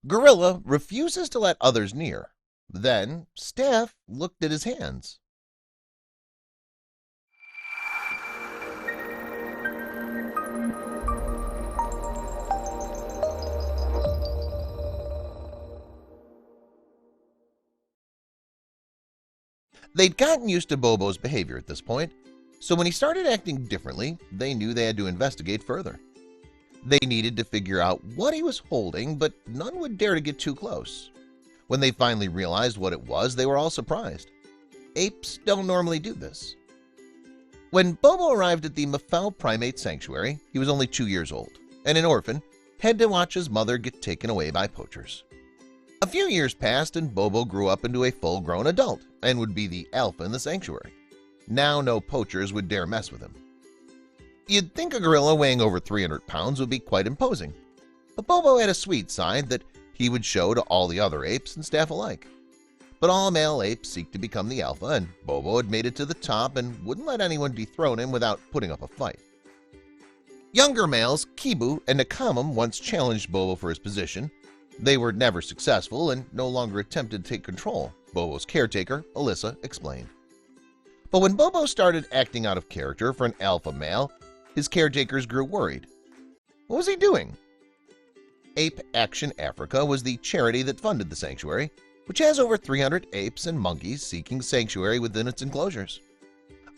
Gorilla refuses to let others near. Then Staff looked at his hands. They'd gotten used to Bobo's behavior at this point, so when he started acting differently, they knew they had to investigate further. They needed to figure out what he was holding, but none would dare to get too close. When they finally realized what it was, they were all surprised. Apes don't normally do this. When Bobo arrived at the Mafau Primate Sanctuary, he was only 2 years old, and an orphan, had to watch his mother get taken away by poachers. A few years passed and Bobo grew up into a full-grown adult and would be the alpha in the sanctuary. Now no poachers would dare mess with him. You'd think a gorilla weighing over 300 pounds would be quite imposing, but Bobo had a sweet side that he would show to all the other apes and staff alike. But all male apes seek to become the alpha, and Bobo had made it to the top and wouldn't let anyone dethrone him without putting up a fight. Younger males Kibu and Nakamam once challenged Bobo for his position. They were never successful and no longer attempted to take control, Bobo's caretaker, Alyssa, explained. But when Bobo started acting out of character for an alpha male, his caretakers grew worried. What was he doing? Ape Action Africa was the charity that funded the sanctuary, which has over 300 apes and monkeys seeking sanctuary within its enclosures.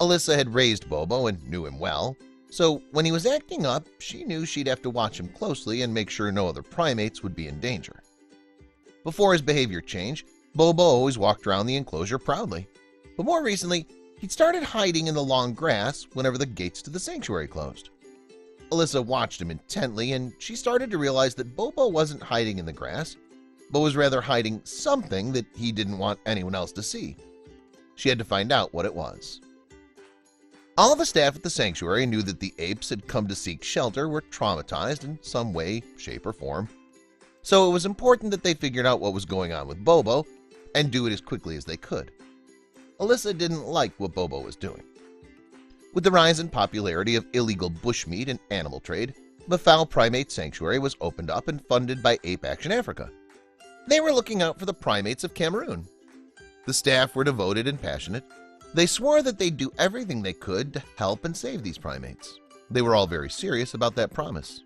Alyssa had raised Bobo and knew him well, so when he was acting up, she knew she'd have to watch him closely and make sure no other primates would be in danger. Before his behavior changed, Bobo always walked around the enclosure proudly, but more recently, he'd started hiding in the long grass whenever the gates to the sanctuary closed. Alyssa watched him intently, and she started to realize that Bobo wasn't hiding in the grass, but was rather hiding something that he didn't want anyone else to see. She had to find out what it was. All the staff at the sanctuary knew that the apes had come to seek shelter were traumatized in some way, shape, or form. So it was important that they figured out what was going on with Bobo and do it as quickly as they could. Alyssa didn't like what Bobo was doing. With the rise in popularity of illegal bushmeat and animal trade, Mafau Primate Sanctuary was opened up and funded by Ape Action Africa. They were looking out for the primates of Cameroon. The staff were devoted and passionate. They swore that they'd do everything they could to help and save these primates. They were all very serious about that promise.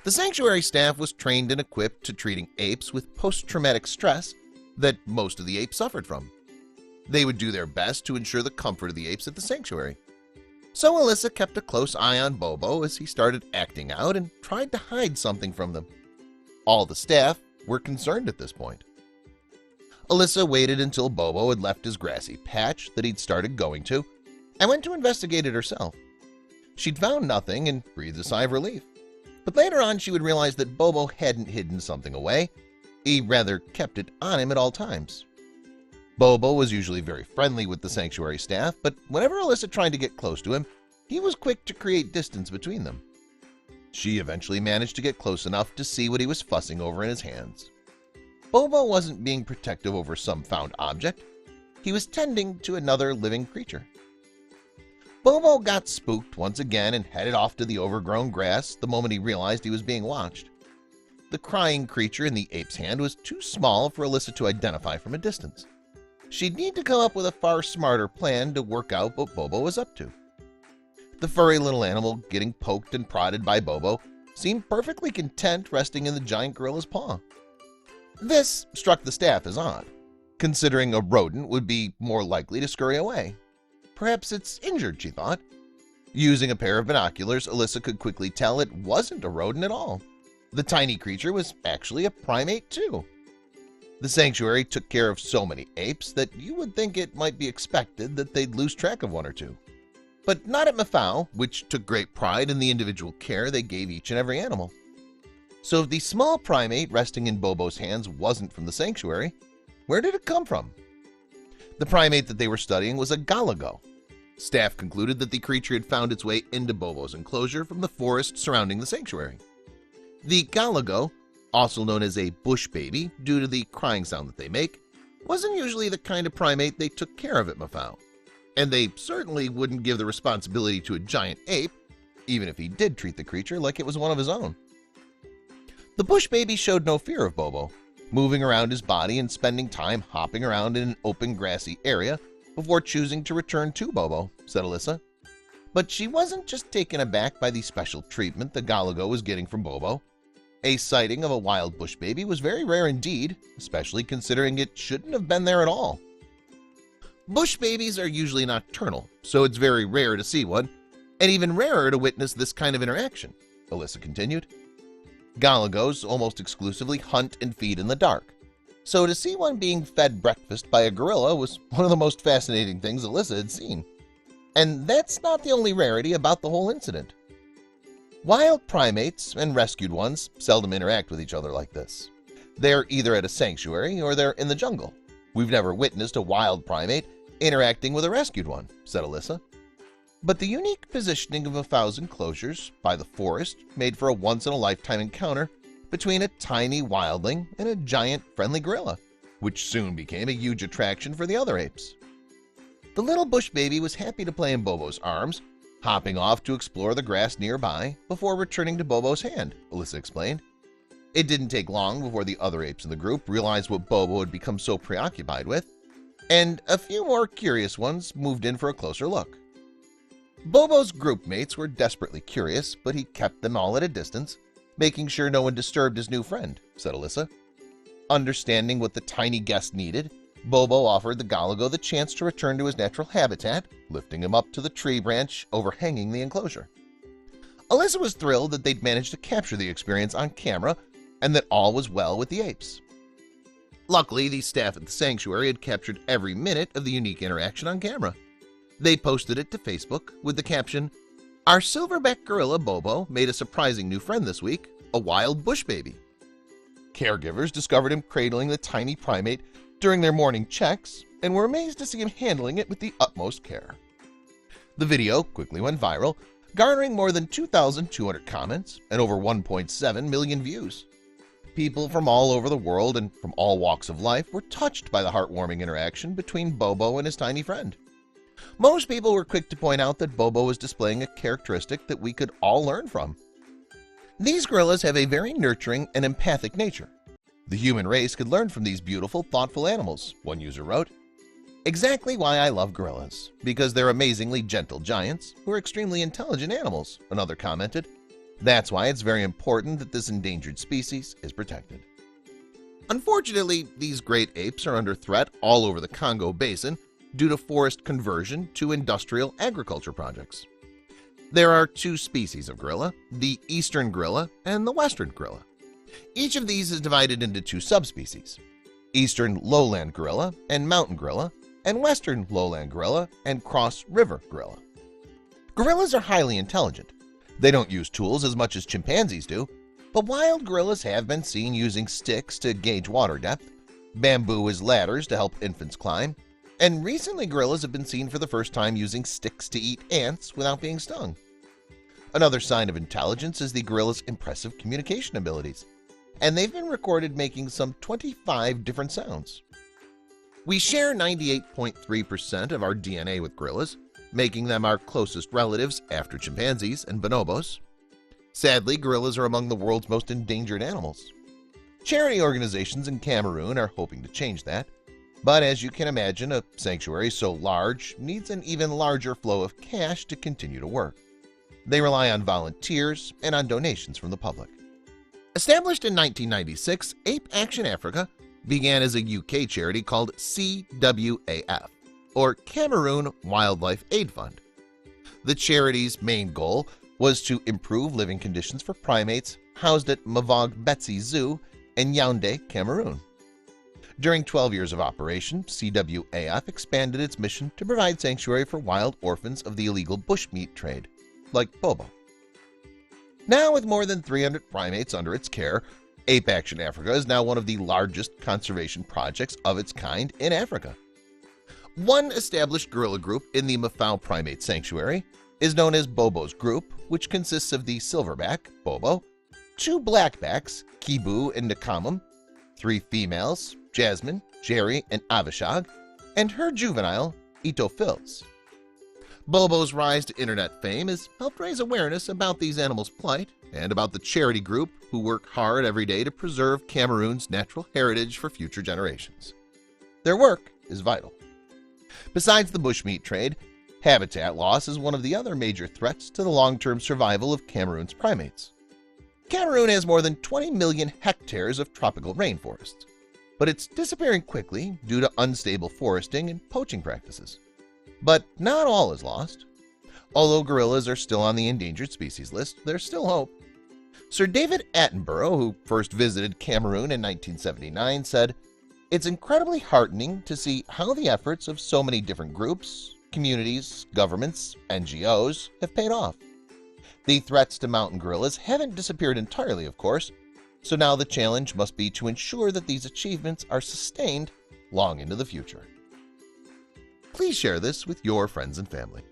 The sanctuary staff was trained and equipped to treating apes with post-traumatic stress that most of the apes suffered from. They would do their best to ensure the comfort of the apes at the sanctuary. So Alyssa kept a close eye on Bobo as he started acting out and tried to hide something from them. All the staff were concerned at this point. Alyssa waited until Bobo had left his grassy patch that he'd started going to and went to investigate it herself. She'd found nothing and breathed a sigh of relief. But later on she would realize that Bobo hadn't hidden something away. He rather kept it on him at all times. Bobo was usually very friendly with the sanctuary staff, but whenever Alyssa tried to get close to him, he was quick to create distance between them. She eventually managed to get close enough to see what he was fussing over in his hands. Bobo wasn't being protective over some found object. He was tending to another living creature. Bobo got spooked once again and headed off to the overgrown grass the moment he realized he was being watched. The crying creature in the ape's hand was too small for Alyssa to identify from a distance. She'd need to come up with a far smarter plan to work out what Bobo was up to. The furry little animal, getting poked and prodded by Bobo, seemed perfectly content resting in the giant gorilla's paw. This struck the staff as odd, considering a rodent would be more likely to scurry away. Perhaps it's injured, she thought. Using a pair of binoculars, Alyssa could quickly tell it wasn't a rodent at all. The tiny creature was actually a primate too. The sanctuary took care of so many apes that you would think it might be expected that they'd lose track of one or two. But not at Mafau, which took great pride in the individual care they gave each and every animal. So if the small primate resting in Bobo's hands wasn't from the sanctuary, where did it come from? The primate that they were studying was a galago. Staff concluded that the creature had found its way into Bobo's enclosure from the forest surrounding the sanctuary. The galago, also known as a bush baby due to the crying sound that they make, wasn't usually the kind of primate they took care of at Mafau, and they certainly wouldn't give the responsibility to a giant ape, even if he did treat the creature like it was one of his own. The bush baby showed no fear of Bobo, moving around his body and spending time hopping around in an open grassy area before choosing to return to Bobo, said Alyssa. But she wasn't just taken aback by the special treatment the Galago was getting from Bobo. A sighting of a wild bush baby was very rare indeed, especially considering it shouldn't have been there at all. Bush babies are usually nocturnal, so it's very rare to see one, and even rarer to witness this kind of interaction, Alyssa continued. Galagos almost exclusively hunt and feed in the dark, so to see one being fed breakfast by a gorilla was one of the most fascinating things Alyssa had seen. And that's not the only rarity about the whole incident. Wild primates and rescued ones seldom interact with each other like this. They're either at a sanctuary or they're in the jungle. We've never witnessed a wild primate interacting with a rescued one, said Alyssa. But the unique positioning of 1,000 enclosures by the forest made for a once-in-a-lifetime encounter between a tiny wildling and a giant friendly gorilla, which soon became a huge attraction for the other apes. The little bush baby was happy to play in Bobo's arms, hopping off to explore the grass nearby before returning to Bobo's hand, Alyssa explained. It didn't take long before the other apes in the group realized what Bobo had become so preoccupied with, and a few more curious ones moved in for a closer look. Bobo's group mates were desperately curious, but he kept them all at a distance, making sure no one disturbed his new friend, said Alyssa. Understanding what the tiny guest needed, Bobo offered the Galago the chance to return to his natural habitat, lifting him up to the tree branch overhanging the enclosure. Alyssa was thrilled that they'd managed to capture the experience on camera and that all was well with the apes. Luckily, the staff at the sanctuary had captured every minute of the unique interaction on camera. They posted it to Facebook with the caption, "Our silverback gorilla Bobo made a surprising new friend this week, a wild bush baby." Caregivers discovered him cradling the tiny primate during their morning checks and were amazed to see him handling it with the utmost care. The video quickly went viral, garnering more than 2,200 comments and over 1.7 million views. People from all over the world and from all walks of life were touched by the heartwarming interaction between Bobo and his tiny friend. Most people were quick to point out that Bobo was displaying a characteristic that we could all learn from. These gorillas have a very nurturing and empathic nature. The human race could learn from these beautiful, thoughtful animals, one user wrote. Exactly why I love gorillas, because they're amazingly gentle giants who are extremely intelligent animals, another commented. That's why it's very important that this endangered species is protected. Unfortunately, these great apes are under threat all over the Congo Basin due to forest conversion to industrial agriculture projects. There are two species of gorilla, the eastern gorilla and the western gorilla. Each of these is divided into two subspecies, eastern lowland gorilla and mountain gorilla, and western lowland gorilla and cross river gorilla. Gorillas are highly intelligent. They don't use tools as much as chimpanzees do, but wild gorillas have been seen using sticks to gauge water depth, bamboo as ladders to help infants climb, and recently gorillas have been seen for the first time using sticks to eat ants without being stung. Another sign of intelligence is the gorilla's impressive communication abilities, and they've been recorded making some 25 different sounds. We share 98.3% of our DNA with gorillas, making them our closest relatives after chimpanzees and bonobos. Sadly, gorillas are among the world's most endangered animals. Charity organizations in Cameroon are hoping to change that, but as you can imagine, a sanctuary so large needs an even larger flow of cash to continue to work. They rely on volunteers and on donations from the public. Established in 1996, Ape Action Africa began as a UK charity called CWAF, or Cameroon Wildlife Aid Fund. The charity's main goal was to improve living conditions for primates housed at Mavog Betsi Zoo in Yaoundé, Cameroon. During 12 years of operation, CWAF expanded its mission to provide sanctuary for wild orphans of the illegal bushmeat trade, like Bobo. Now, with more than 300 primates under its care, Ape Action Africa is now one of the largest conservation projects of its kind in Africa. One established gorilla group in the Mafau Primate Sanctuary is known as Bobo's Group, which consists of the silverback, Bobo, two blackbacks, Kibu and Nakamum, three females, Jasmine, Jerry, and Avishag, and her juvenile, Ito Phils. Bobo's rise to internet fame has helped raise awareness about these animals' plight and about the charity group who work hard every day to preserve Cameroon's natural heritage for future generations. Their work is vital. Besides the bushmeat trade, habitat loss is one of the other major threats to the long-term survival of Cameroon's primates. Cameroon has more than 20 million hectares of tropical rainforests, but it's disappearing quickly due to unstable foresting and poaching practices. But not all is lost. Although gorillas are still on the endangered species list, there's still hope. Sir David Attenborough, who first visited Cameroon in 1979, said, "It's incredibly heartening to see how the efforts of so many different groups, communities, governments, NGOs have paid off. The threats to mountain gorillas haven't disappeared entirely, of course, so now the challenge must be to ensure that these achievements are sustained long into the future." Please share this with your friends and family.